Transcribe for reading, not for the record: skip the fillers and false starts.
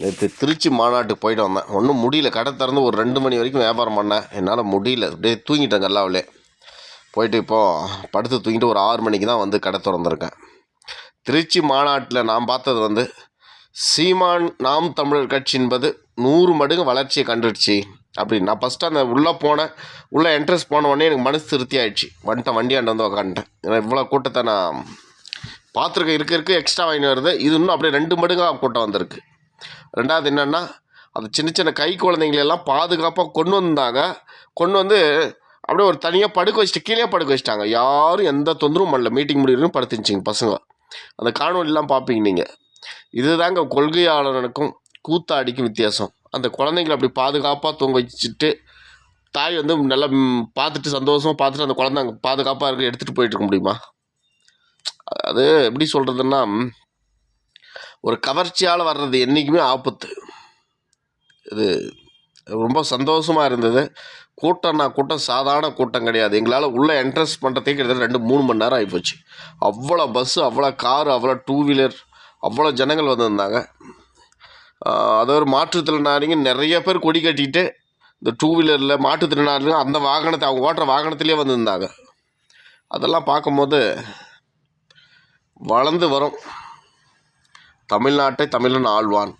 நேற்று திருச்சி மாநாட்டுக்கு போயிட்டு வந்தேன். ஒன்றும் முடியல. கடை திறந்து ஒரு 2 மணி வரைக்கும் வியாபாரம் பண்ணேன். என்னால் முடியல. அப்படியே தூங்கிட்டேன் கல்லாவிலே. போயிட்டு இப்போது படுத்து தூங்கிட்டு ஒரு 6 மணிக்கு தான் வந்து கடை திறந்துருக்கேன். திருச்சி மாநாட்டில் நான் பார்த்தது சீமான் நாம் தமிழர் கட்சி என்பது 100 மடங்கு வளர்ச்சியை கண்டுடுச்சு அப்படின்னு. நான் ஃபஸ்ட்டு அந்த உள்ளே போனேன். உள்ளே என்ட்ரன்ஸ் போன உடனே எனக்கு மனசு திருப்தி ஆகிடுச்சு. வண்டியாண்டு வந்து உக்காந்துட்டேன். ஏன்னா இவ்வளோ கூட்டத்தை நான் பார்த்துருக்கேன். இருக்க எக்ஸ்ட்ரா வாங்கி வருது. இது இன்னும் அப்படியே 2 மடங்காக கூட்டம் வந்திருக்கு. ரெண்டாவது என்னென்னா, அது சின்ன கை குழந்தைங்களெல்லாம் பாதுகாப்பாக கொண்டு வந்து அப்படியே ஒரு தனியாக படுக்க வச்சுட்டு கீழே படுக்க வச்சுட்டாங்க. யாரும் எந்த தொந்தரவும் பண்ணல. மீட்டிங் முடிவுன்னு படுத்துச்சிங்க பசங்க. அந்த காணொலிலாம் பார்ப்பீங்க நீங்கள். இதுதாங்க கொள்கையாளனுக்கும் கூத்தாடிக்கும் வித்தியாசம். அந்த குழந்தைங்களை அப்படி பாதுகாப்பாக தூங்க வச்சுட்டு தாய் நல்லா பார்த்துட்டு சந்தோஷமாக பார்த்துட்டு அந்த குழந்தை அங்கே பாதுகாப்பாக இருக்க எடுத்துகிட்டு போயிட்டு இருக்க முடியுமா? அது எப்படி சொல்கிறதுன்னா, ஒரு கவர்ச்சியால் வர்றது என்றைக்குமே ஆபத்து. இது ரொம்ப சந்தோஷமாக இருந்தது. கூட்டம் சாதாரண கூட்டம் கிடையாது. எங்களால் உள்ளே என்ட்ரன்ஸ் பண்ணுறதுக்கே கிட்டத்தட்ட 2-3 மணி நேரம் ஆகிப்போச்சு. அவ்வளோ பஸ்ஸு, அவ்வளோ காரு, அவ்வளோ 2 வீலர், அவ்வளோ ஜனங்கள் வந்திருந்தாங்க. அதாவது மாற்றுத்திறனாளிங்க நிறைய பேர் கொடி கட்டிட்டு இந்த 2 வீலரில் மாற்றுத்திறனாளிங்க அந்த வாகனத்தை அவங்க ஓட்டுற வாகனத்திலே வந்திருந்தாங்க. அதெல்லாம் பார்க்கும்போது வளர்ந்து வரும் தமிழ்நாட்டை தமிழன் ஆழ்வான்.